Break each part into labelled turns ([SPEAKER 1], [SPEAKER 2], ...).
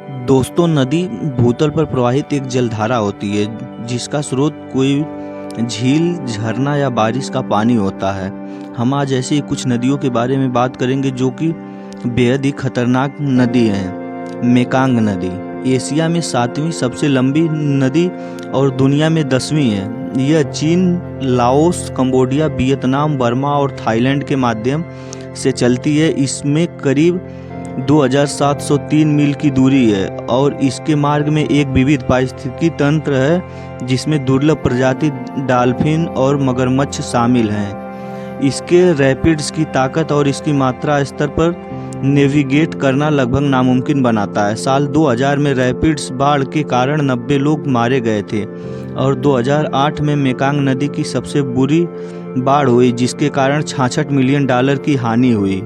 [SPEAKER 1] दोस्तों, नदी भूतल पर प्रवाहित एक जलधारा होती है जिसका स्रोत कोई झील, झरना या बारिश का पानी होता है। हम आज ऐसी कुछ नदियों के बारे में बात करेंगे जो कि बेहद ही खतरनाक नदी हैं। मेकांग नदी एशिया में 7वीं सबसे लंबी नदी और दुनिया में 10वीं है। यह चीन, लाओस, कंबोडिया, वियतनाम, बर्मा और थाईलैंड के माध्यम से चलती है। इसमें करीब 2703 मील की दूरी है और इसके मार्ग में एक विविध पारिस्थितिकी तंत्र है जिसमें दुर्लभ प्रजाति डॉल्फिन और मगरमच्छ शामिल हैं। इसके रैपिड्स की ताकत और इसकी मात्रा स्तर पर नेविगेट करना लगभग नामुमकिन बनाता है। साल 2000 में रैपिड्स बाढ़ के कारण 90 लोग मारे गए थे और 2008 में मेकांग नदी की सबसे बुरी बाढ़ हुई जिसके कारण $66 मिलियन की हानि हुई।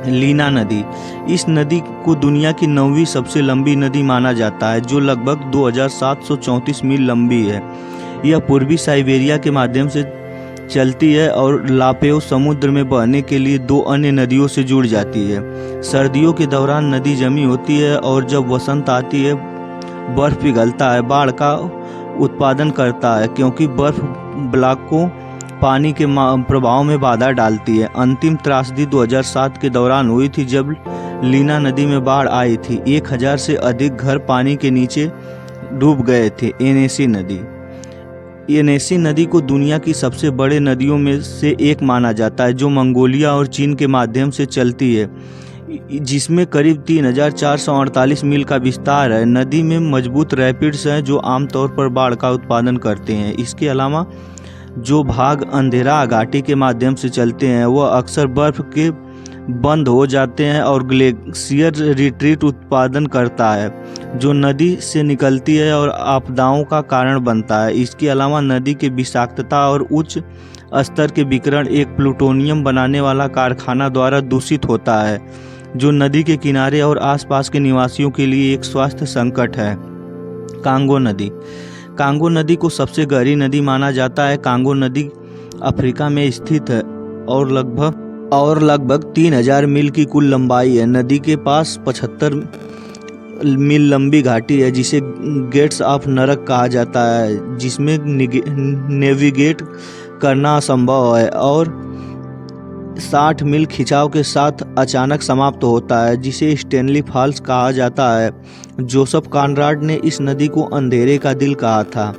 [SPEAKER 1] लीना नदी इस नदी को दुनिया की 9वीं सबसे लंबी नदी माना जाता है जो लगभग 2734 मील लंबी है। यह पूर्वी साइबेरिया के माध्यम से चलती है और लापेव समुद्र में बहने के लिए 2 अन्य नदियों से जुड़ जाती है। सर्दियों के दौरान नदी जमी होती है और जब वसंत आती है बर्फ पिघलता है, बाढ़ का उत्पादन करता है क्योंकि बर्फ ब्लॉक को पानी के प्रभाव में बाधा डालती है। अंतिम त्रासदी 2007 के दौरान हुई थी जब लीना नदी में बाढ़ आई थी। 1000 से अधिक घर पानी के नीचे डूब गए थे। येनेसी नदी को दुनिया की सबसे बड़े नदियों में से एक माना जाता है जो मंगोलिया और चीन के माध्यम से चलती है, जिसमें करीब 3448 मील का विस्तार है। नदी में मजबूत रैपिड्स हैं जो आमतौर पर बाढ़ का उत्पादन करते हैं। इसके अलावा जो भाग अंधेरा घाटी के माध्यम से चलते हैं वह अक्सर बर्फ के बंद हो जाते हैं और ग्लेशियर रिट्रीट उत्पादन करता है जो नदी से निकलती है और आपदाओं का कारण बनता है। इसके अलावा नदी के विषाक्तता और उच्च स्तर के विकिरण एक प्लूटोनियम बनाने वाला कारखाना द्वारा दूषित होता है जो नदी के किनारे और आसपास के निवासियों के लिए एक स्वास्थ्य संकट है। कांगो नदी को सबसे गहरी नदी माना जाता है। कांगो नदी अफ्रीका में स्थित है और लगभग 3000 मील की कुल लंबाई है। नदी के पास 75 मील लंबी घाटी है जिसे गेट्स ऑफ नरक कहा जाता है, जिसमें नेविगेट करना असंभव है और 60 मील खिंचाव के साथ अचानक समाप्त होता है जिसे स्टेनली फॉल्स कहा जाता है। जोसेफ कॉनराड ने इस नदी को अंधेरे का दिल कहा था।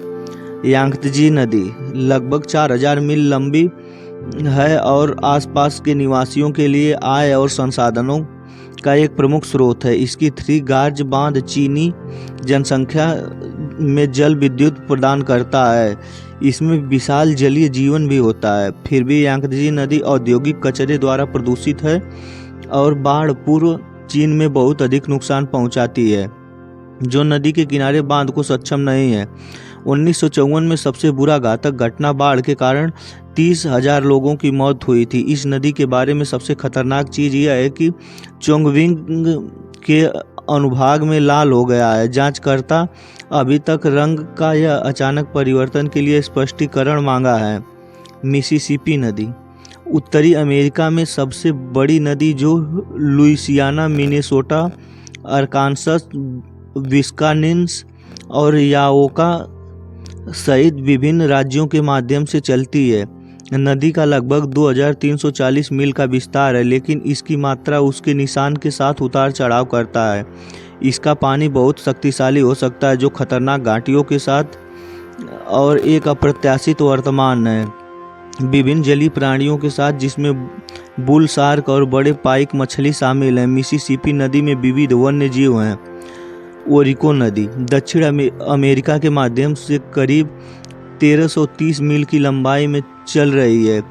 [SPEAKER 1] यांगत्जे नदी लगभग 4000 मील लंबी है और आसपास के निवासियों के लिए आय और संसाधनों का एक प्रमुख स्रोत है। इसकी 3 गार्ज बांध चीनी जनसंख्या में जल विद्युत प्रदान करता है। इसमें विशाल जलीय जीवन भी होता है। फिर भी यांगत्जे नदी औद्योगिक कचरे द्वारा प्रदूषित है और बाढ़ पूर्व चीन में बहुत अधिक नुकसान पहुंचाती है जो नदी के किनारे बांध को सक्षम नहीं है। 1954 में सबसे बुरा घातक घटना बाढ़ के कारण 30,000 लोगों की मौत हुई थी। इस नदी के बारे में सबसे खतरनाक चीज़ यह है कि चोंगविंग के अनुभाग में लाल हो गया है। जांचकर्ता अभी तक रंग का यह अचानक परिवर्तन के लिए स्पष्टीकरण मांगा है। मिसिसिपी नदी उत्तरी अमेरिका में सबसे बड़ी नदी जो लुइसियाना, मिनेसोटा, अरकानसस, विस्कॉन्सिन और याओका सहित विभिन्न राज्यों के माध्यम से चलती है। नदी का लगभग 2340 मील का विस्तार है लेकिन इसकी मात्रा उसके निशान के साथ उतार चढ़ाव करता है। इसका पानी बहुत शक्तिशाली हो सकता है जो खतरनाक घाटियों के साथ और एक अप्रत्याशित वर्तमान है विभिन्न जलीय प्राणियों के साथ जिसमें बुल शार्क और बड़े पाइक मछली शामिल हैं। मिसिसिपी नदी में विविध वन्य जीव हैं। ओरिको नदी दक्षिण अमेरिका के माध्यम से करीब 1330 मील की लंबाई में चल रही है।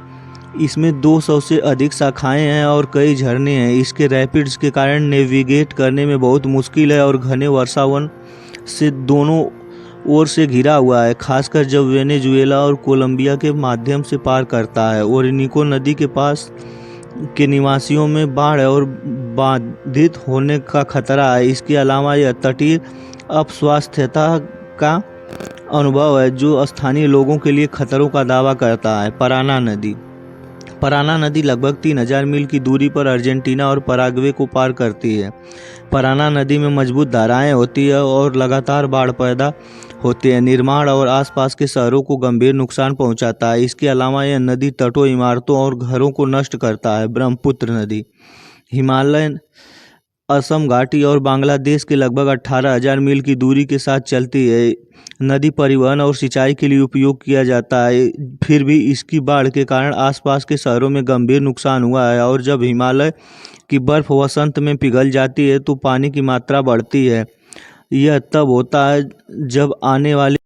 [SPEAKER 1] इसमें 200 से अधिक शाखाएं हैं और कई झरने हैं। इसके रैपिड्स के कारण नेविगेट करने में बहुत मुश्किल है और घने वर्षावन से दोनों ओर से घिरा हुआ है, खासकर जब वेनेजुएला और कोलंबिया के माध्यम से पार करता है। ओरिको नदी के पास के निवासियों में बाढ़ और बाधित होने का खतरा है। इसके अलावा यह तटीय अस्वास्थ्यता का अनुभव है जो स्थानीय लोगों के लिए खतरों का दावा करता है। पराना नदी लगभग 3000 मील की दूरी पर अर्जेंटीना और पराग्वे को पार करती है। पराना नदी में मजबूत धाराएं होती है और लगातार बाढ़ पैदा होते हैं, निर्माण और आसपास के शहरों को गंभीर नुकसान पहुंचाता है। इसके अलावा यह नदी तटों, इमारतों और घरों को नष्ट करता है। ब्रह्मपुत्र नदी हिमालय, असम घाटी और बांग्लादेश के लगभग 18,000 मील की दूरी के साथ चलती है। नदी परिवहन और सिंचाई के लिए उपयोग किया जाता है, फिर भी इसकी बाढ़ के कारण आसपास के शहरों में गंभीर नुकसान हुआ है। और जब हिमालय की बर्फ वसंत में पिघल जाती है तो पानी की मात्रा बढ़ती है। यह तब होता है जब आने वाली